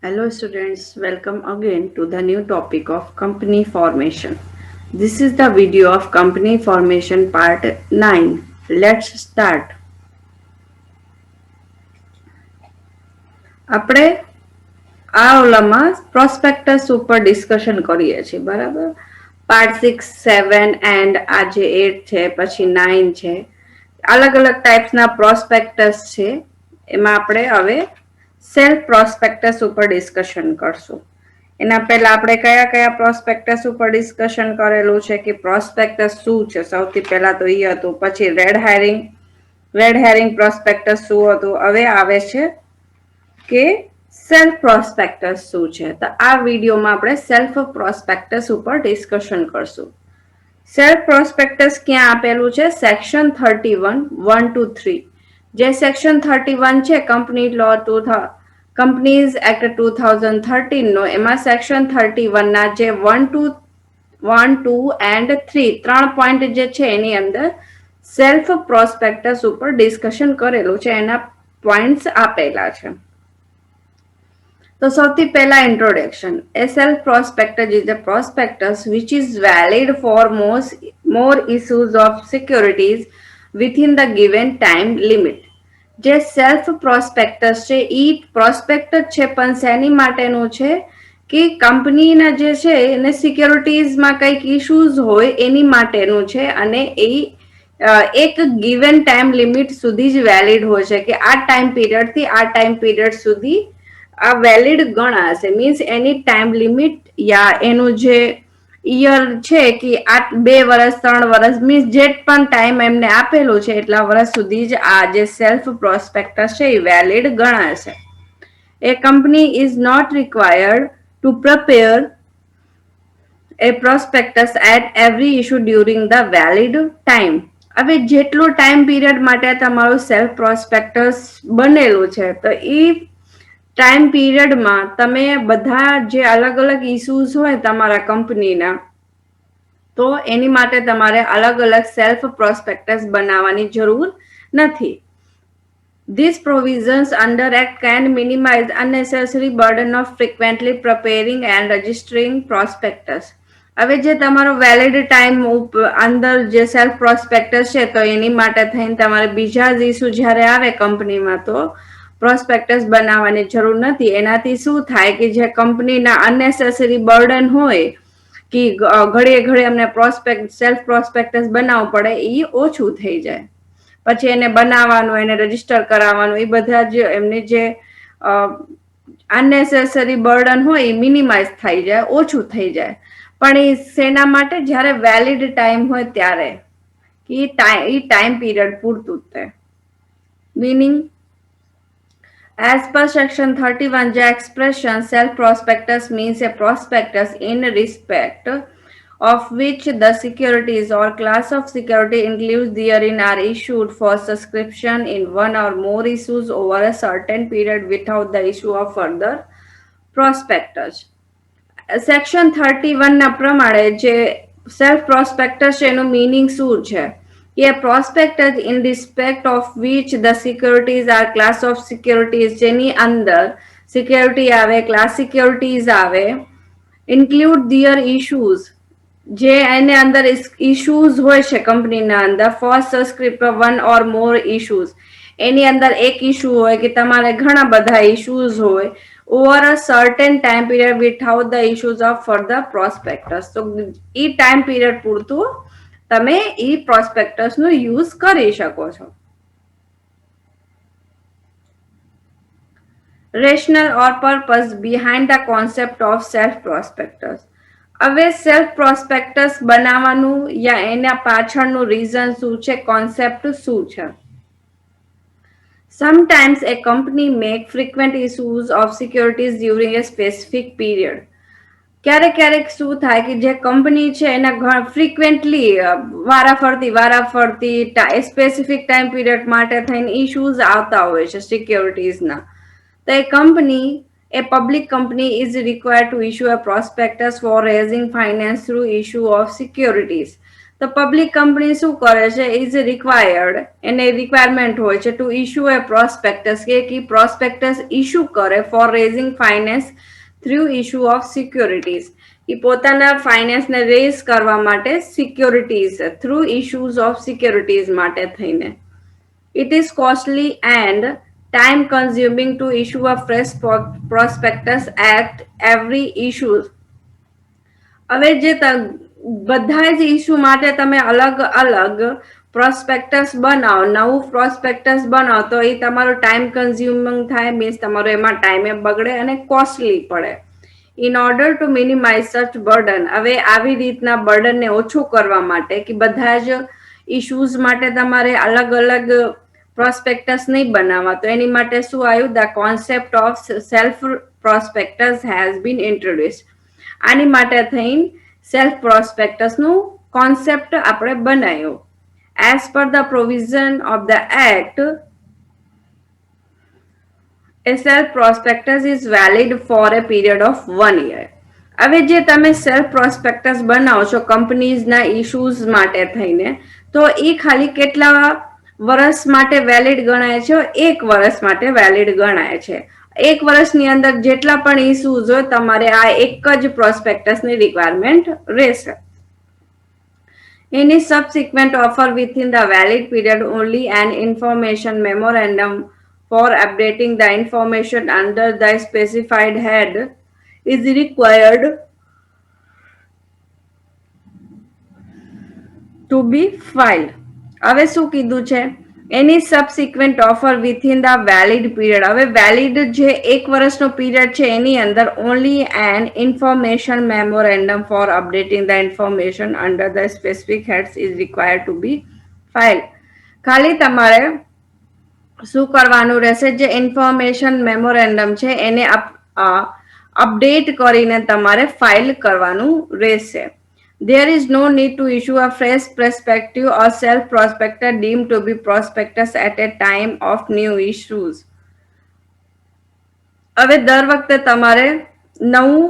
Hello students, welcome again to the new topic of company formation. This is the video of company formation part 9. Let's start. આપણે આ ઓલામાં prospectus ઉપર discussion કરીએ છીએ બરાબર. Part 6, 7 and આ જે 8 છે પછી 9 છે. અલગ અલગ ટાઈપ્સના પ્રોસ્પેક્ટસ છે. એમાં આપણે હવે સેલ્ફ પ્રોસ્પેક્ટસ ઉપર ડિસ્કશન કરશું. એના પહેલા આપણે કયા કયા પ્રોસ્પેક્ટસ ઉપર ડિસ્કશન કરેલું છે કે પ્રોસ્પેક્ટસ શું છે. સૌથી પહેલા તો એ હતું. પછી રેડ હેરિંગ પ્રોસ્પેક્ટસ શું હતું. હવે આવે છે કે સેલ્ફ પ્રોસ્પેક્ટસ શું છે. તો આ વિડીયોમાં આપણે સેલ્ફ પ્રોસ્પેક્ટસ ઉપર ડિસ્કશન કરશું. સેલ્ફ પ્રોસ્પેક્ટસ ક્યાં આપેલું છે? Section 31 1 to 3. જે સેક્શન 31 છે કંપની લો કંપનીઝ એક્ટ 2013 નો, એમાં સેક્શન 31 ના જે 1 2 એન્ડ 3 ત્રણ પોઈન્ટ જે છે એની અંદર સેલ્ફ પ્રોસ્પેક્ટસ ઉપર ડિસ્કશન કરેલું છે. એના પોઈન્ટ્સ આપેલા છે. તો સૌથી પહેલા introduction. A self prospectus is a prospectus which is valid for more issues of securities within the given time limit. જે સેલ્ફ પ્રોસ્પેક્ટસ છે એ પ્રોસ્પેક્ટસ છે પણ શેની માટેનું છે કે કંપનીના જે છે એને સિક્યોરિટીઝમાં કંઈક ઇશ્યુઝ હોય એની માટેનું છે. અને એ એક ગિવન ટાઈમ લિમિટ સુધી જ વેલિડ હોય છે કે આ ટાઈમ પીરિયડથી આ ટાઈમ પીરિયડ સુધી આ વેલિડ ગણાશે. મીન્સ એની ટાઈમ લિમિટ યા એનું જે યર છે કે આ 2 વર્ષ 3 વર્ષ મીન્સ જે પણ ટાઈમ એમને આપેલું છે એટલા વર્ષ સુધી જ આ જે સેલ્ફ પ્રોસ્પેક્ટસ છે એ વેલિડ ગણાશે. A company is not required to prepare a prospectus at every issue during the valid time. હવે જેટલો ટાઈમ પીરિયડ માટે તમારું સેલ્ફ પ્રોસ્પેક્ટસ બનેલું છે તો એ ટાઈમ પીરિયડમાં તમે બધા જે અલગ અલગ ઇસ્યુઝ હોય તમારા કંપનીના, તો એની માટે તમારે અલગ અલગ સેલ્ફ પ્રોસ્પેક્ટસ બનાવવાની જરૂર નથી. These provisions under Act can minimize unnecessary burden of frequently preparing and registering prospectus. હવે જે તમારો વેલિડ ટાઈમ અંદર જે સેલ્ફ પ્રોસ્પેક્ટસ છે તો એની માટે થઈને તમારે બીજા જ ઇસ્યુ જ્યારે આવે કંપનીમાં તો પ્રોસ્પેક્ટસ બનાવવાની જરૂર નથી. એનાથી શું થાય કે જે કંપનીના અનનેસેસરી બર્ડન હોય કે ઘડીએ ઘડીએ અમને સેલ્ફ પ્રોસ્પેક્ટસ બનાવવું પડે એ ઓછું થઈ જાય. પછી એને બનાવવાનું, એને રજીસ્ટર કરાવવાનું, એ બધા જ એમની જે અનનેસેસરી બર્ડન હોય એ મિનિમાઇઝ થઈ જાય, ઓછું થઈ જાય. પણ એ શેના માટે? જ્યારે વેલિડ ટાઈમ હોય ત્યારે કે એ ટાઈમ પીરિયડ પૂરતું જ તે. Meaning as per section 31, the expression self prospectus means a prospectus in respect of which the securities or class of security includes therein are issued for subscription in one or more issues over a certain period without the issue of further prospectus. Section 31 ના પ્રમાણે જે self prospectus છે એનું meaning શું છે? A prospectus in respect of which the securities are class of securities જેની અંદર security આવે, ક્લાસ સિક્યોરિટીઝ આવે, include their issues જે એને અંદર ઇશ્યુઝ હોય છે કંપનીના અંદર for subscript one or more issues. એની અંદર એક ઇશ્યુ હોય કે તમારે ઘણા બધા ઇશ્યુઝ હોય over a certain time period without the issues of further prospectus. તો એ ટાઈમ પીરિયડ પૂરતું તમે એ પ્રોસ્પેક્ટસનો યુઝ કરી શકો છો. Rational or purpose behind the concept of self prospectus. હવે સેલ્ફ પ્રોસ્પેક્ટસ બનાવવાનું યા એના પાછળનું રીઝન શું છે, કોન્સેપ્ટ શું છે? Sometimes a company make frequent issues of securities during a specific period. ક્યારેક ક્યારેક શું થાય કે જે કંપની છે એના ફ્રીક્વેન્ટલી વારાફરતી સ્પેસિફિક ટાઈમ પીરિયડ માટે થઈને ઇશ્યુઝ આવતા હોય છે સિક્યોરિટીઝના. તો એ company, a public company is required to issue a prospectus for raising finance through issue of securities. તો પબ્લિક કંપની શું કરે છે, ઇઝ રિક્વાયર્ડ, એને રિક્વાયરમેન્ટ હોય છે ટુ ઇશ્યુ એ પ્રોસ્પેક્ટસ, કે પ્રોસ્પેક્ટસ ઇશ્યુ કરે for raising finance through issue of securities, એ પોતાના ફાઇનાન્સને રેઝ કરવા માટે securities through issues of securities માટે થઈને. It is costly and time consuming to issue a fresh prospectus at every issue. હવે જે બધા જ ઇસ્યુ માટે તમે અલગ અલગ પ્રોસ્પેક્ટસ બનાવો, નવું પ્રોસ્પેક્ટસ બનાવો તો એ તમારો ટાઈમ કન્ઝ્યુમિંગ થાય, મીન્સ તમારો એમાં ટાઈમે બગડે અને કોસ્ટલી પડે. In order to minimise such burden, હવે આવી રીતના બર્ડનને ઓછું કરવા માટે કે બધા જ ઇશ્યુઝ માટે તમારે અલગ અલગ પ્રોસ્પેક્ટસ નહીં બનાવવા, તો એની માટે શું આવ્યું, the concept of self prospectus has been introduce. આની માટે થઈને સેલ્ફ પ્રોસ્પેક્ટસનું કોન્સેપ્ટ આપણે બનાવ્યો. As per the provision of the act, a self prospectus is valid for a period of 1 year. હવે જે તમે સેલ્ફ પ્રોસ્પેક્ટસ બનાવો છો કંપનીઝના ઇશ્યુઝ માટે થઈને, તો એ ખાલી કેટલા વર્ષ માટે વેલિડ ગણાય છે? 1 વર્ષ માટે વેલિડ ગણાય છે. 1 વર્ષની અંદર જેટલા પણ ઇશ્યુઝ હોય તમારે આ એક જ પ્રોસ્પેક્ટસની રિક્વાયરમેન્ટ રહેશે. Any subsequent offer within the valid period only an information memorandum for updating the information under the specified head is required to be filed. હવે શું કીધું છે? એની subsequent offer within the valid period. હવે valid જે 1 વર્ષનો period છે એની અંદર only an information memorandum for updating the information under the specific heads is required to be file. ખાલી તમારે શું કરવાનું રહેશે, જે ઇન્ફોર્મેશન મેમોરેન્ડમ છે એને અપડેટ કરીને તમારે ફાઇલ કરવાનું રહેશે. There is no need to issue a fresh prospectus or self prospectus deemed to be prospectus at a time of new issues. હવે દર વખતે તમારે નવું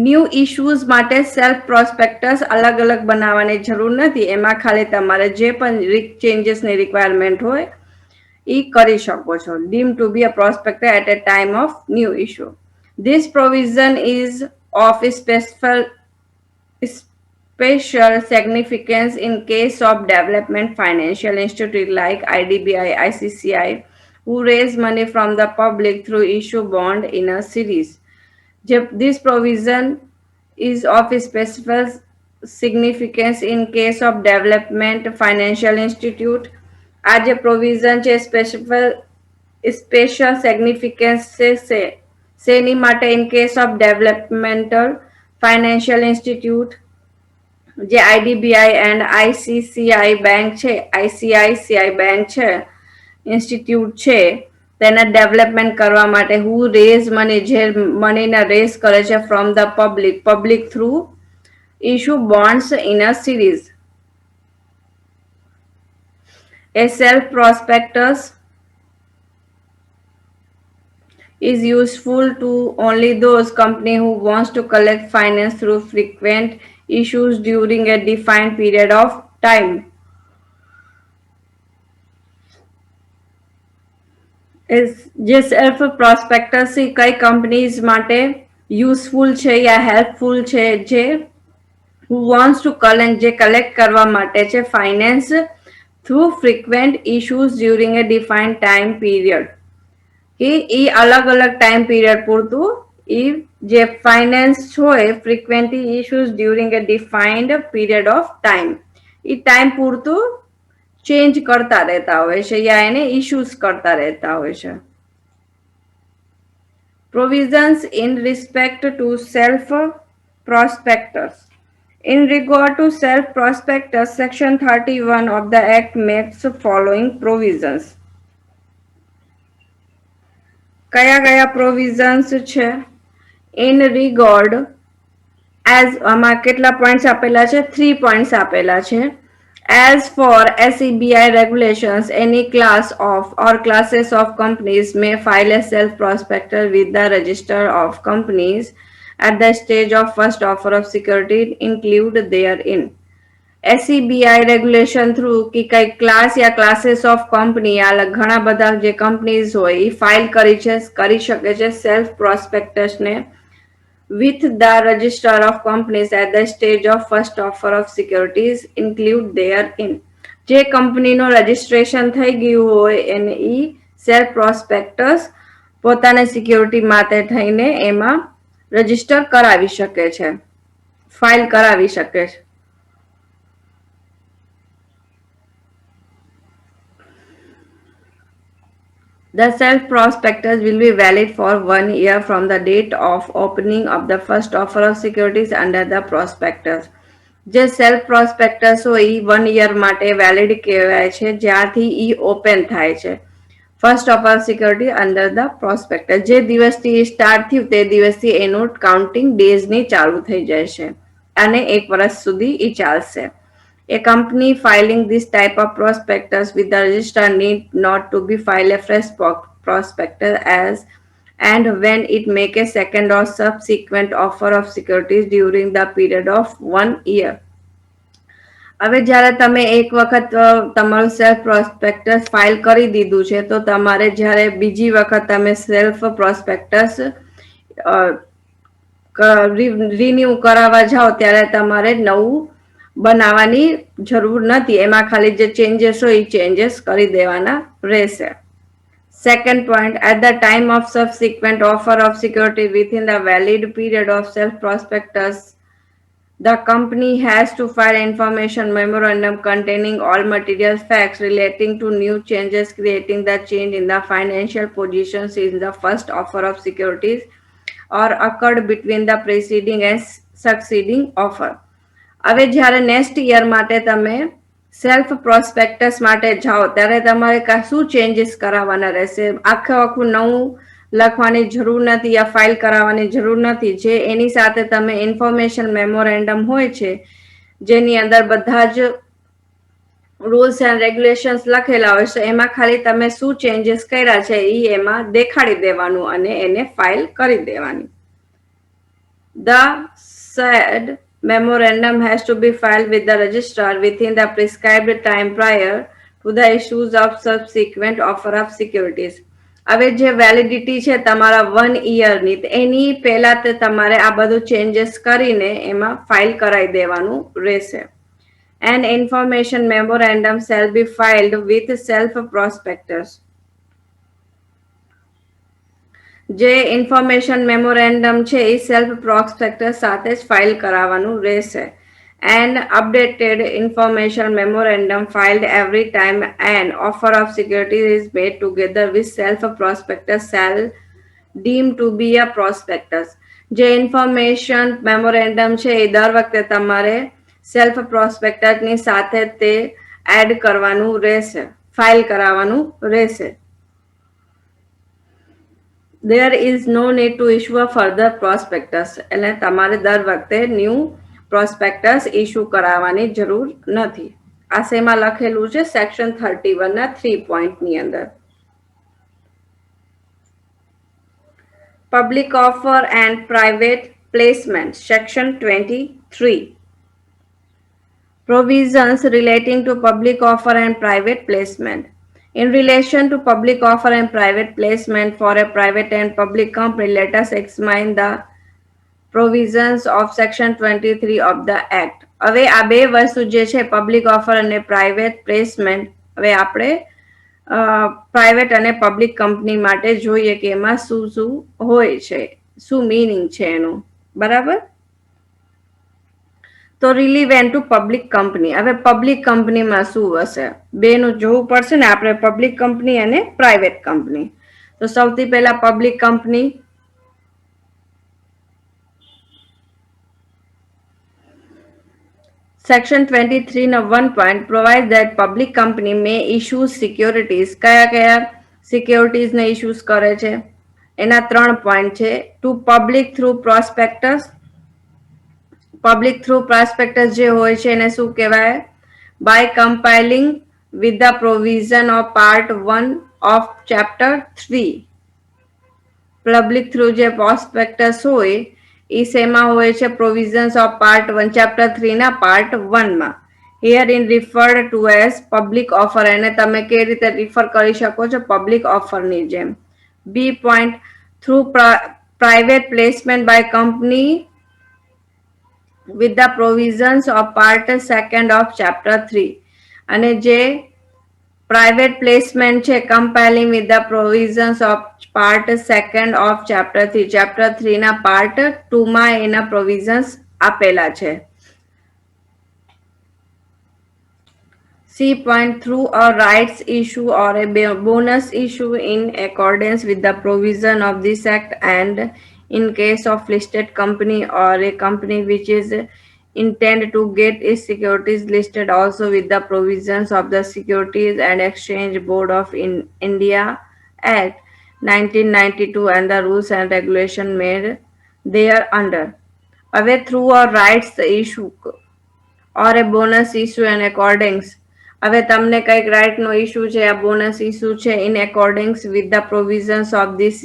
ન્યૂ ઇશ્યુઝ માટે સેલ્ફ પ્રોસ્પેક્ટસ અલગ અલગ બનાવવાની જરૂર નથી. એમાં ખાલી તમારે જે પણ ચેન્જીસની રિક્વાયરમેન્ટ હોય એ કરી શકો છો. Deem to be a prospector at a time of new issue. This provision is of special significance in case of development financial institute like IDBI, ICCI, who raise money from the public through issue bond in a series. This provision is of special significance in case of development financial institute. આ જે provision છે special significance છે શેની માટે? In case of developmental financial institute, જે IDBI and આઈસીસીઆઈ bank છે, ICICI bank છે, institute છે, તેના ડેવલપમેન્ટ કરવા માટે હુ રેઝ મની, જે મનીને રેઝ કરે છે from the public through issue bonds in a series. A self prospectus is useful to only those companies who wants to collect finance through frequent issues during a defined period of time. જે self prospectus કઈ companies માટે useful છે યા helpful છે? જે who wants to collect, જે collect કરવા માટે છે finance through ફ્રીક્વેન્ટ issues during a defined time period, કે એ અલગ અલગ ટાઈમ પીરિયડ પૂરતું એ જે ફાઇનાન્સ હોય frequently issues during a defined period of time, એ ટાઈમ પૂરતું ચેન્જ કરતા રહેતા હોય છે યા એને ઇશ્યુઝ કરતા રહેતા હોય છે. Provisions in respect to self prospectus. In regard to self prospectus, Section 31 of the Act makes the following provisions. કયા પ્રોવિઝન્સ છે? In regard, as આમાં કેટલા પોઈન્ટ્સ આપેલા છે? 3 પોઈન્ટ્સ આપેલા છે. As for SEBI regulations, any class of or classes of companies may file a self prospectus with the Register of Companies at the stage of first offer of security include therein. SEBI regulation through કે કઈ class yeah classes of company આ ઘણા બધા જે companies હોય એ file કરી શકે છે self પ્રોસ્પેક્ટસને with the register of companies at the stage of first offer of securities include therein. જે કંપનીનો રજિસ્ટ્રેશન થઈ ગયું હોય એને ઈ સેલ્ફ પ્રોસ્પેક્ટસ પોતાને સિક્યોરિટી માટે થઈને એમાં રજિસ્ટર કરાવી શકે છે, ફાઇલ કરાવી શકે છે. The self-prospectus will be valid for 1 year from the date of opening of the first offer of securities under the prospectus. જે સેલ્ફ પ્રોસ્પેક્ટસ હોય એ 1 year માટે વેલિડ કહેવાય છે જ્યાંથી ઈ ઓપન થાય છે first offer security under the prospectus. જે દિવસથી સ્ટાર્ટ થયું તે દિવસથી એનું કાઉન્ટિંગ ડેઝની ચાલુ થઈ જાય છે અને 1 વર્ષ સુધી ઈ ચાલશે. A company filing this type of prospectus with the registrar need not to be file a fresh prospectus as and when it make a second or subsequent offer of securities during the period of 1 year. હવે જ્યારે તમે એક વખત તમારું self prospectus file કરી દીધું છે તો તમારે જ્યારે બીજી વખત તમે સેલ્ફ પ્રોસ્પેક્ટસ રિન્યુ કરાવવા જાઓ ત્યારે તમારે નવું બનાવવાની જરૂર નથી, એમાં ખાલી જે ચેન્જીસ હોય એ ચેન્જીસ કરી દેવાના રહેશે. Second point, at the time of subsequent offer of security within the valid period of self prospectus, the company has to file information memorandum containing all material facts relating to new changes creating the change in the financial positions in the first offer of securities or occurred between the preceding and succeeding offer. હવે જ્યારે next year માટે તમે self prospectus માટે જાઓ ત્યારે તમારે શું changes કરાવવાના રહેશે. આખું નવું લખવાની જરૂર નથી યા ફાઇલ કરાવવાની જરૂર નથી. જે એની સાથે તમે ઇન્ફોર્મેશન મેમોરેન્ડમ હોય છે જેની અંદર બધા જ રૂલ્સ એન્ડ રેગ્યુલેશન્સ લખેલા હોય છે એમાં ખાલી તમે શું ચેન્જીસ કર્યા છે એ એમાં દેખાડી દેવાનું અને એને ફાઇલ કરી દેવાની. The said memorandum has to be filed with the registrar within the prescribed time prior to the issues of subsequent offer of securities. હવે જે વેલિડિટી છે તમારા 1 yearની એની પહેલા તે તમારે આ બધું ચેન્જીસ કરીને એમાં ફાઇલ કરાવી દેવાનું રહેશે. An information memorandum shall be filed with self prospectus. જે ઇન્ફોર્મેશન મેમોરેન્ડમ છે એ સેલ્ફ પ્રોસ્પેક્ટસ સાથે જ ફાઇલ કરાવવાનું રહેશે. An updated information memorandum filed every time an offer of security is made together with self prospectus shall deemed to be a prospectus. જે information memorandum છે એ દર વખતે તમારે સેલ્ફ પ્રોસ્પેક્ટસની સાથે તે એડ કરવાનું રહેશે, ફાઇલ કરાવવાનું રહેશે. There is no need to issue a further prospectus. એટલે તમારે દર વખતે ન્યૂ પ્રોસ્પેક્ટસ ઇશ્યુ કરાવવાની જરૂર નથી. આ શેમાં લખેલું છે સેક્શન 31 ના 3 પોઈન્ટની અંદર. Public offer and private placement, section 23. Provisions relating to public offer and private placement. In relation to public offer and private placement for a private and public company, let us examine the provisions of section 23 of the act. હવે આ બે વસ્તુ જે છે public offer અને private placement, હવે આપણે private અને પબ્લિક કંપની માટે જોઈએ કે એમાં શું શું હોય છે, શું મીનિંગ છે એનું. બરાબર. તો રિલિવેન્ટ ટુ પબ્લિક કંપની. હવે પબ્લિક કંપનીમાં શું હશે બેનું જોવું પડશે ને આપણે, પબ્લિક કંપની અને પ્રાઇવેટ કંપની. તો સૌથી પહેલા public company. Section 23 no 1 point provides that public company may issue securities. કયા કયા સિક્યોરિટીઝ ને ઇશ્યુઝ કરે છે એના 3 પોઈન્ટ છે. To public through prospectus. Public through prospectus જે હોય છે એને શું કહેવાય? By compiling with the provision of part 1 of chapter 3. Public through જે પ્રોસ્પેક્ટસ હોય એ શેમાં હોય છે? પ્રોવિઝન્સ ઓફ પાર્ટ 1 ચેપ્ટર 3 ના પાર્ટ 1 માં. Herein referred to as public offer, એને તમે કઈ રીતે રિફર કરી શકો છો? પબ્લિક ઓફરની જેમ. B point, through private placement by company with the provisions of part 2 of chapter 3. અને જે પ્રાઇવેટ પ્લેસમેન્ટ છે compiling with the provisions of part 2 of chapter 3. Chapter 3 ના પાર્ટ 2 માં એના પ્રોવિઝન્સ આપેલા છે. C point, through a rights issue or a bonus issue in accordance with the provision of this act, and in case of listed company or a company which is intend to get its securities listed also with the provisions of the Securities and Exchange Board of India Act 1992 and the rules and regulation made thereunder. Away through a rights issue or a bonus issue and accordance. હવે તમને કઈક right નો issue છે, આ bonus issue છે, in accordings with the provisions of this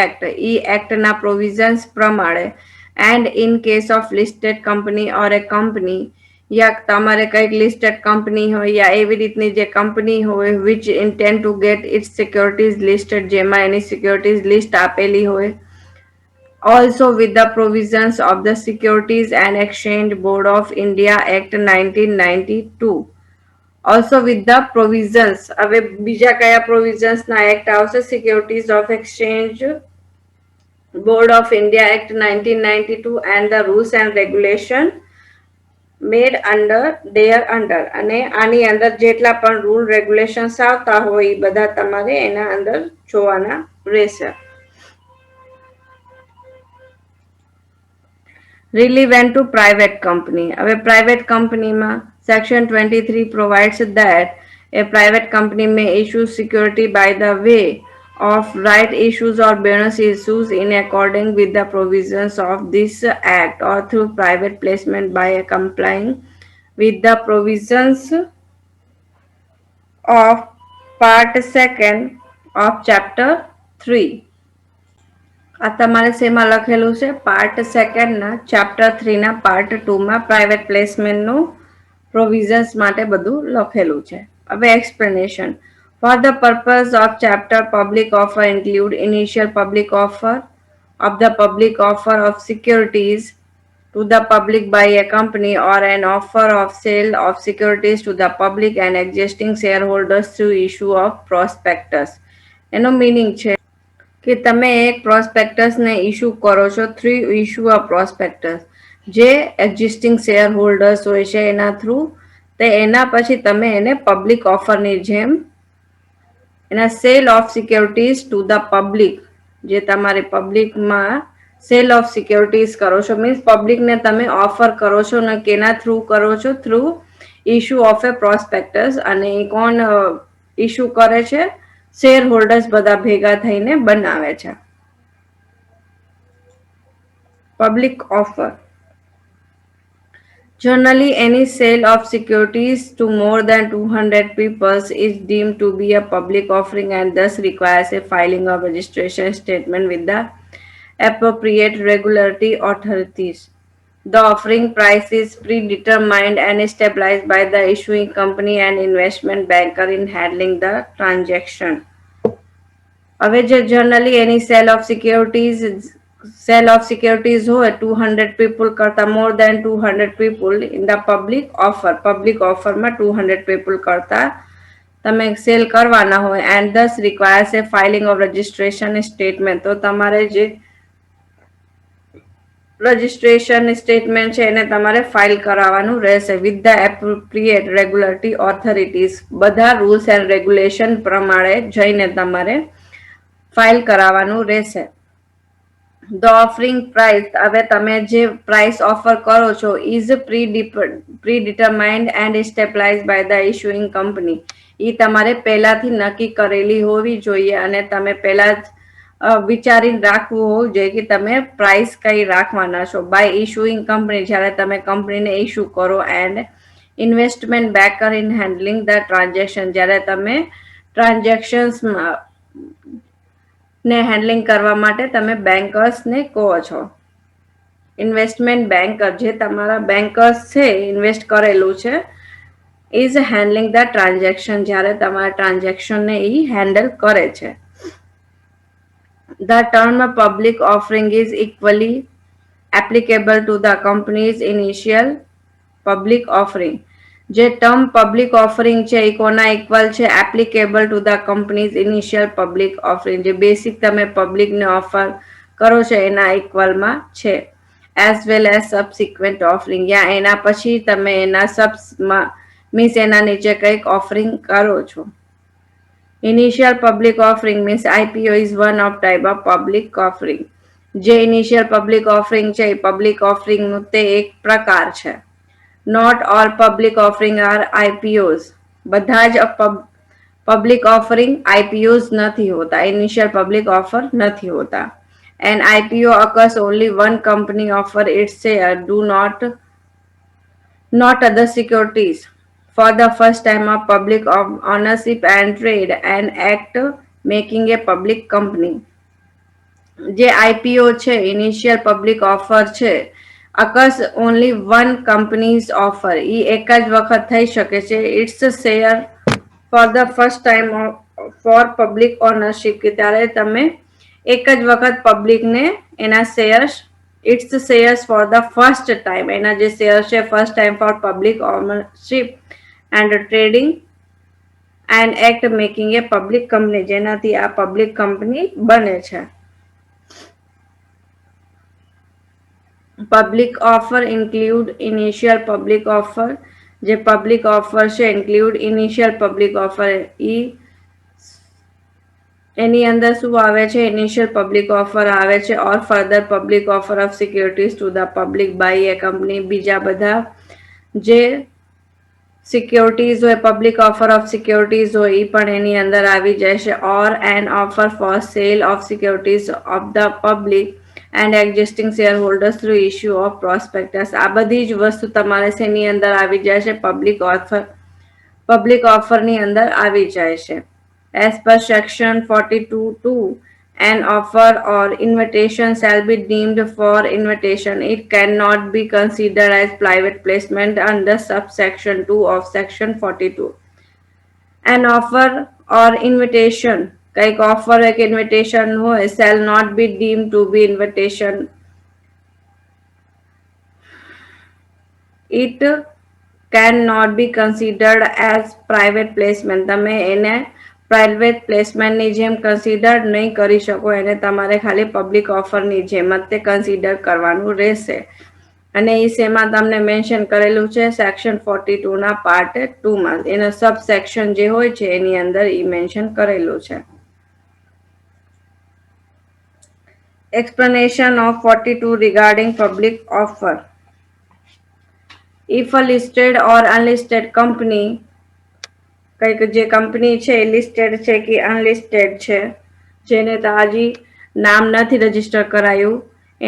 act, ઈ એક્ટના provisions પ્રમાણે, and in case of listed company or a company, યા તમારે કઈક લિસ્ટેડ કંપની હોય યા એવી રીતની જે કંપની હોય which intend to get its securities listed, જેમાં એની સિક્યોરિટીઝ લિસ્ટ આપેલી હોય. Also with the provisions of the Securities and Exchange Board of India Act 1992. Also with the provisions, હવે બીજા કયા પ્રોવિઝન્સ ના એક્ટ આવશે? Securities of exchange board of India act 1992 and the rules and regulation made under thereunder. અને આની અંદર જેટલા પણ રૂલ રેગ્યુલેશન્સ આવતા હોય એ બધા તમારે એના અંદર જોવાના રહેશે. Relevant to private company. હવે private company માં section 23 provides that a private company may issue security by the way of right issues or bonus issues in accordance with the provisions of this act or through private placement by complying with the provisions of part 2 of chapter 3. આ તમારે શેમાં લખેલું છે? Part 2 ના chapter 3 ના part 2 માં private પ્લેસમેન્ટનું provisions માટે બધું લખેલું છે. હવે explanation. For the purpose of chapter public offer include initial public offer of the public offer of securities to the public by a company or an offer of sale of securities to the public and existing shareholders through issue of prospectus. એનો meaning છે કે તમે એક પ્રોસ્પેક્ટસને issue કરો છો through issue of prospectus, જે existing share holders હોય છે એના થ્રુ, તે એના પછી તમે એને પબ્લિક ઓફરની જેમ એના cell of securities to the public, જે તમારે પબ્લિકમાં સેલ ઓફ સિક્યોરિટીઝ કરો છો, મીન્સ પબ્લિકને તમે ઓફર કરો છો ને કેના થ્રુ કરો છો? Through issue of A prospectus. અને કોણ ઇસ્યુ કરે છે? શેર હોલ્ડર્સ બધા ભેગા થઈને બનાવે છે. Public offer. Generally, any sale of securities to more than 200 people is deemed to be a public offering and thus requires a filing of registration statement with the appropriate regulatory authorities. The offering price is predetermined and established by the issuing company and investment banker in handling the transaction. હવે જે generally એની sale of securities હોય 200 people કરતા more than 200 people in the public ઓફરમાં 200 people કરતા તમે sale કરવાના હોય, and thus requires a filing of registration statement. તો તમારે જે રજિસ્ટ્રેશન સ્ટેટમેન્ટ છે એને તમારે ફાઇલ કરાવવાનું રહેશે with the appropriate regulatory authorities. બધા રૂલ્સ એન્ડ રેગ્યુલેશન પ્રમાણે જઈને તમારે ફાઇલ કરાવવાનું રહેશે. The offering price. હવે તમે જે પ્રાઇસ ઓફર કરો છો is predetermined and establish by the issuing company. એ તમારે પહેલાથી નક્કી કરેલી હોવી જોઈએ અને તમે પહેલા જ વિચારીને રાખવું હોવું જોઈએ કે તમે પ્રાઇસ કઈ રાખવાના છો. બાય ઇશ્યુઇંગ કંપની, જ્યારે તમે કંપનીને ઇશ્યુ કરો, and investment baker in handling the transaction, જ્યારે તમે ટ્રાન્ઝેક્શન્સમાં ને હેન્ડલિંગ કરવા માટે તમે બેન્કર્સને કહો છો. ઇન્વેસ્ટમેન્ટ બેન્કર જે તમારા બેન્કર્સ છે ઇન્વેસ્ટ કરેલું છે ઇઝ હેન્ડલિંગ ધ ટ્રાન્ઝેક્શન જ્યારે તમારા ટ્રાન્ઝેક્શનને એ હેન્ડલ કરે છે. The term public offering is equally applicable to the company's initial public offering. જે ટર્મ પબ્લિક ઓફરિંગ છે એ કોના ઇક્વલ છે applicable to the company's initial public offering જે બેસિક તમે પબ્લિકને ઓફર કરો છો એના ઇક્વલમાં છે as well as subsequent offering યા એના પછી તમે એના સબ્સમાં મીન્સ એના નીચે કંઈક ઓફરિંગ કરો છો. Initial public offering means IPO is one of type of public offering. જે ઇનિશિયલ પબ્લિક ઓફરિંગ છે એ પબ્લિક ઓફરિંગનું તે એક પ્રકાર છે. Not all public offering are IPOs બધા જ પબ્લિક ઓફરિંગ આઈપીઓઝ નથી હોતા ઇનિશિયલ પબ્લિક ઓફર નથી હોતા. An IPO occurs only one company offer its share do not other securities for the first time of public ownership and trade and act making a public company. જે IPO છે initial public offer છે occurs only one companies offer એ એક જ વખત થઈ શકે છે its share for the first time for public ownership કે ત્યારે તમે એક જ વખત પબ્લિકને એના shares its shares for the first time એના જે શેર છે first time for public ownership and trading and act making a public company જેનાથી આ પબ્લિક કંપની બને છે. Public offer include initial public offer જે પબ્લિક ઓફર છે include initial public offer એની અંદર શું આવે છે ઇનિશિયલ પબ્લિક ઓફર આવે છે or further public offer of securities to the public by a company બીજા બધા જે સિક્યોરિટીઝ હોય પબ્લિક ઓફર ઓફ સિક્યોરિટીઝ હોય એ પણ એની અંદર આવી જાય છે or an offer for sale of securities of the public and existing share holders through issue of prospectus આ બધી જ વસ્તુ તમારે શેની અંદર આવી જાય છે પબ્લિક ઓફરની અંદર આવી જાય છે. As per section 42(2), an offer or invitation shall be deemed for invitation. It cannot be considered as private placement under subsection 2 of section 42. An offer or invitation કંઈક ઓફર એક ઇન્વિટેશન હોય shall not be deemed to be invitation. It cannot be considered as private placement. તમે એને private પ્લેસમેન્ટની જેમ consider નહીં કરી શકો એને તમારે ખાલી પબ્લિક ઓફરની જેમ જ તે કન્સિડર કરવાનું રહેશે અને એ શેમાં તમને મેન્શન કરેલું છે સેક્શન 42 ના પાર્ટ 2માં એનો સબ સેક્શન જે હોય છે એની અંદર એ મેન્શન કરેલું છે. Explanation of 42 regarding public offer. If a listed or unlisted company કંઈક જે કંપની છે લિસ્ટેડ છે કે અનલિસ્ટેડ છે જેને તો હજી નામ નથી રજીસ્ટર કરાયું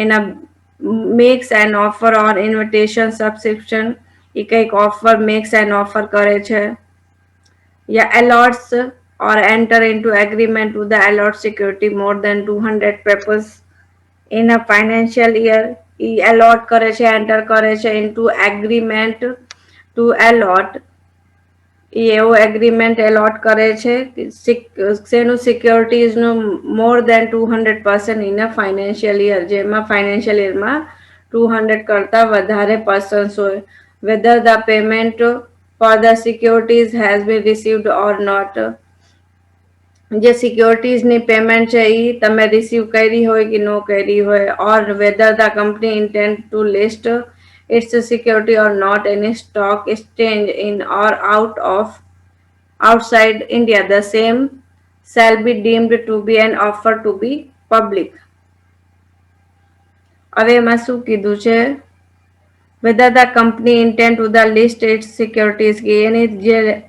એના makes an offer or invitation subscription એ કંઈક ઓફર મેક્સ એન ઓફર કરે છે યા allots or enter into agreement to the allot security more than 200 papers in a financial year એ એલોટ કરે છે એન્ટર કરે છે ઇન્ટુ એગ્રીમેન્ટ ટુ એલોટ એ એવો એગ્રીમેન્ટ એલોટ કરે છે શેનું સિક્યોરિટીઝનું more than 200% in a financial year જેમાં ફાઇનાન્શિયલ યરમાં 200 કરતાં વધારે પર્સન્સ હોય weather the payment for the securities has been received or not જે સિક્યોરિટીઝની પેમેન્ટ છે એ તમે રિસીવ કરી હોય કે ન કરી હોય or whether the company intend to list its security or not any stock exchange in or outside India, the same shall be deemed to be an offer to be public. હવે એમાં શું કીધું છે whether the company intend to the list its securities કે એની જે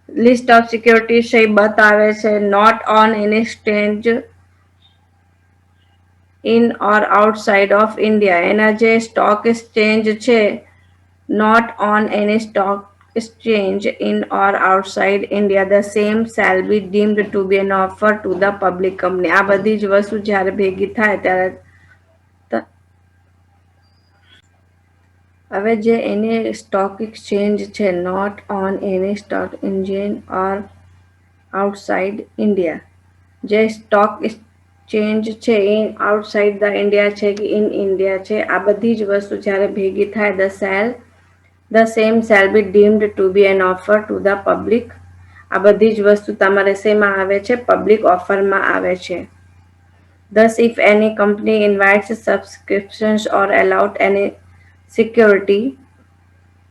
list of securities છે એ બતાવે છે not on any exchange in or outside of India એના જે સ્ટોક એક્સચેન્જ છે not on any stock exchange in or outside India the same shall be deemed to be an offer to the public company. આ બધી જ વસ્તુ જ્યારે ભેગી થાય ત્યારે હવે જે એની સ્ટોક એક્સચેન્જ છે, not on any stock exchange or outside India, જે સ્ટોક એક્સચેન્જ છે એ આઉટસાઇડ ધ ઇન્ડિયા છે કે ઇન ઇન્ડિયા છે, આ બધી જ વસ્તુ જ્યારે ભેગી થાય the same shall be deemed to be an offer to the public. આ બધી જ વસ્તુ તમારે શેમાં આવે છે? પબ્લિક ઓફરમાં આવે છે. Thus, if any company invites subscriptions or allowed any security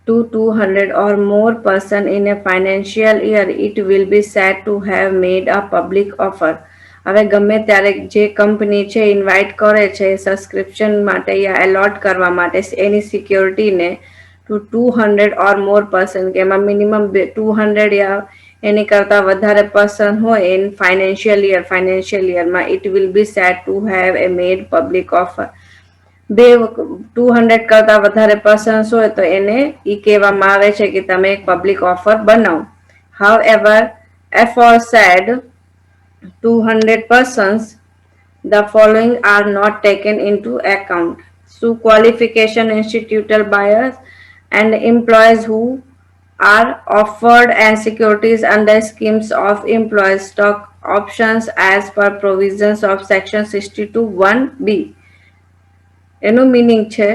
to 200 or more person in a financial year, it will be said to have made a public offer. હવે ગમે ત્યારે જે કંપની છે ઇન્વાઇટ કરે છે subscription માટે યા allot કરવા માટે એની સિક્યોરિટીને ટુ 200 ઓર મોર પર્સન, કે એમાં મિનિમમ 200 યા એની કરતાં વધારે પર્સન હોય ઇન ફાઇનાન્શિયલ યરમાં, it will be said to have a made public offer. 200 કરતા વધારે પર્સન્સ હોય તો એને ઈ કહેવામાં આવે છે કે તમે એક પબ્લિક ઓફર બનાવો. However, aforesaid 200 persons, the following are not taken into account. So qualification, institutional buyers and employees who are offered and securities under schemes of employees stock options as per provisions of section 62(1)(b). એનું meaning છે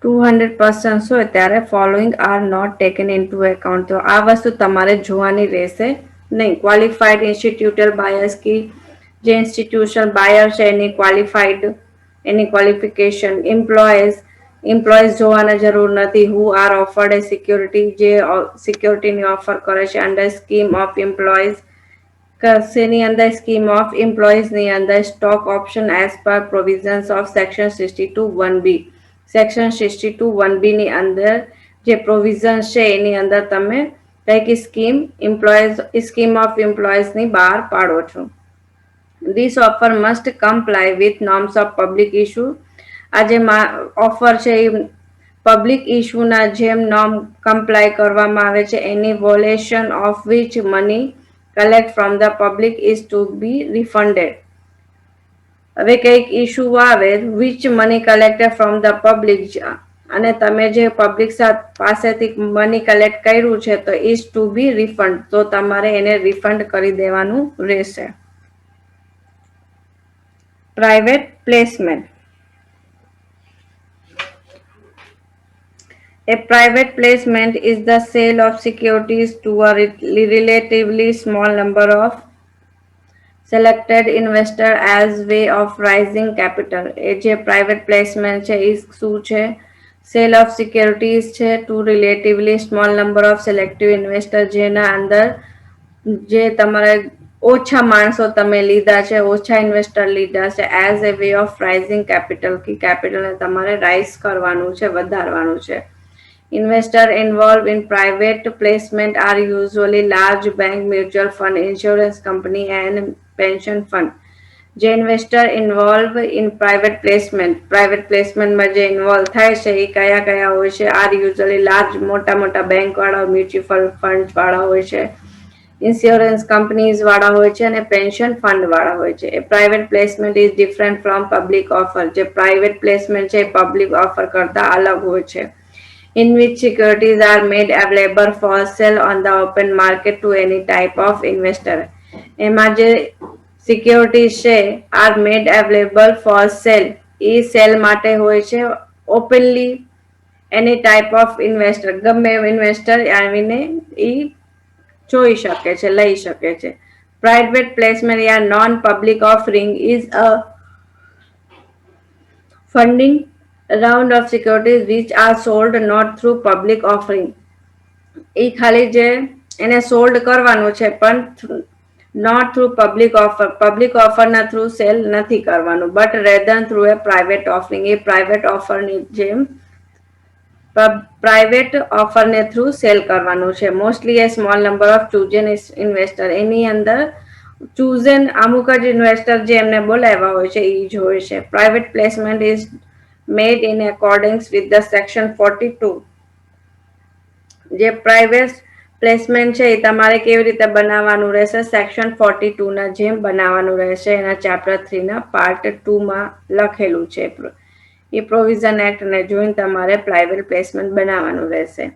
200 persons હોય ત્યારે following are not taken into account, તો આ વસ્તુ તમારે જોવાની રહેશે નહીં. ક્વોલિફાઈડ ઇન્સ્ટિટ્યુટલ બાયર્સ કી જે ઇન્સ્ટિટ્યુશનલ બાયર છે એની ક્વોલિફિકેશન, એમ્પ્લોઈઝ જોવાના જરૂર નથી. Who are offered A security, જે સિક્યોરિટીની ઓફર કરે છે અંડર સ્કીમ ઓફ એમ્પ્લોઈઝ, શેની અંદર? સ્કીમ ઓફ એમ્પ્લોઈઝની અંદર stock option as per provisions of section 62(1)(b). Section 62(1)(b) ની અંદર જે પ્રોવિઝન્સ છે એની અંદર તમે કઈક સ્કીમ ઓફ એમ્પ્લોઈઝની બહાર પાડો છો. This offer must comply with norms of public issue. આ જે ઓફર છે એ પબ્લિક ઇશ્યુના જેમ નોર્મ કમ્પ્લાય કરવામાં આવે છે. Any violation of which money collect from the public is to be refunded. હવે કંઈક ઇશ્યુ આવે, which money collected from the public, અને તમે જે પબ્લિક પાસેથી મની કલેક્ટ કર્યું છે તો ઇઝ ટુ બી રિફંડ, તો તમારે એને રિફંડ કરી દેવાનું રહેશે. Private placement. A private placement is the sale of securities to a relatively small number of selected investor as way of raising capital. એ જે પ્રાઇવેટ પ્લેસમેન્ટ છે એ શું છે? સેલ ઓફ સિક્યોરિટીઝ છે to relatively small number of selective investor, જેના અંદર જે તમારે ઓછા માણસો તમે લીધા છે, ઓછા ઇન્વેસ્ટર લીધા છે as a way of rising capital, કે કેપિટલને તમારે રાઇઝ કરવાનું છે, વધારવાનું છે. Investors involved in private placement are usually large bank, mutual fund, insurance company and pension fund. જે ઇન્વેસ્ટર ઇન્વોલ્વ ઇન પ્રાઇવેટ પ્લેસમેન્ટમાં જે ઇન્વોલ્વ થાય છે એ કયા કયા હોય છે? આર યુઝલી લાર્જ, મોટા મોટા બેંક વાળા, મ્યુચ્યુઅલ ફંડ વાળા હોય છે, ઇન્સ્યોરન્સ કંપનીઝ વાળા હોય છે અને પેન્શન ફંડ વાળા હોય છે. એ private placement is different from public offer. જે પ્રાઇવેટ પ્લેસમેન્ટ છે એ પબ્લિક ઓફર કરતા અલગ હોય છે. In which securities are made available for sale on the open market to any type of investor. એમાં જે સિક્યોરિટીઝ છે are made available for sale, A cell માટે હોય છે openly any type of investor, ગમે ઇન્વેસ્ટર આવીને એ જોઈ શકે છે, લઈ શકે છે. Private placement yeah non public offering is a funding round of securities which are sold not through public offering. એ ખાલી જે એને સોલ્ડ કરવાનું છે પણ not through public offer ના થ્રુ સેલ નથી કરવાનું, but rather through a private offering. એ પ્રાઇવેટ ઓફરની જેમ પ્રાઇવેટ ઓફરને થ્રુ સેલ કરવાનું છે. Mostly a small number of chosen investor, એની અંદર ચૂઝન અમુક જ ઇન્વેસ્ટર જે એમને બોલાવ્યા હોય છે એ જ હોય છે. Private placement is made in according with the section 42. જે પ્રાઇવેટ પ્લેસમેન્ટ છે એ તમારે કેવી રીતે બનાવવાનું રહેશે? સેક્શન 42 ના જેમ બનાવવાનું રહેશે. એના ચેપ્ટર 3 ના પાર્ટ 2 માં લખેલું છે. એ પ્રોવિઝન એક્ટને જોઈને તમારે પ્રાઇવેટ પ્લેસમેન્ટ બનાવવાનું રહેશે.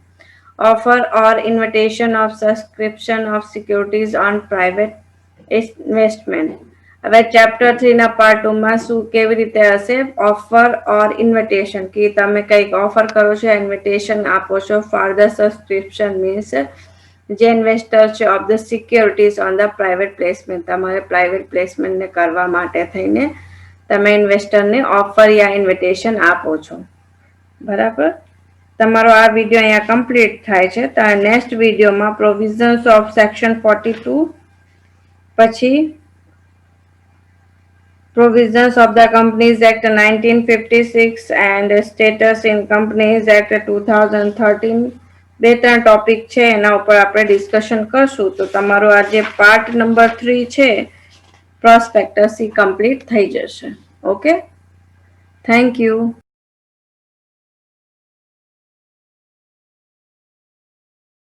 Offer or invitation of subscription of securities on private investment. હવે ચેપ્ટર 3 ના પાર્ટ 2 માં શું કેવી રીતે હશે, ઓફર ઓર ઇન્વિટેશન, કે તમે કંઈક ઓફર કરો છો, ઇન્વિટેશન આપો છો ફોર ધ સબસ્ક્રિપ્શન મીન્સ જે ઇન્વેસ્ટર છે of the securities on the private placement, તમારે પ્રાઇવેટ પ્લેસમેન્ટને કરવા માટે થઈને તમે ઇન્વેસ્ટરને ઓફર યા ઇન્વિટેશન આપો છો. બરાબર. તમારો આ વિડીયો અહીંયા કમ્પ્લીટ થાય છે. તો નેક્સ્ટ વિડીયોમાં પ્રોવિઝન્સ ઓફ સેક્શન 42, પછી Provisions of the Companies Act 1956 and Status in Companies Act 2013 બે ત્રણ ટોપિક છે એના ઉપર આપણે ડિસ્કશન કરશું. તો તમારો આ જે પાર્ટ નંબર 3 છે પ્રોસ્પેક્ટસ એ કમ્પ્લીટ થઈ જશે. Okay, thank you.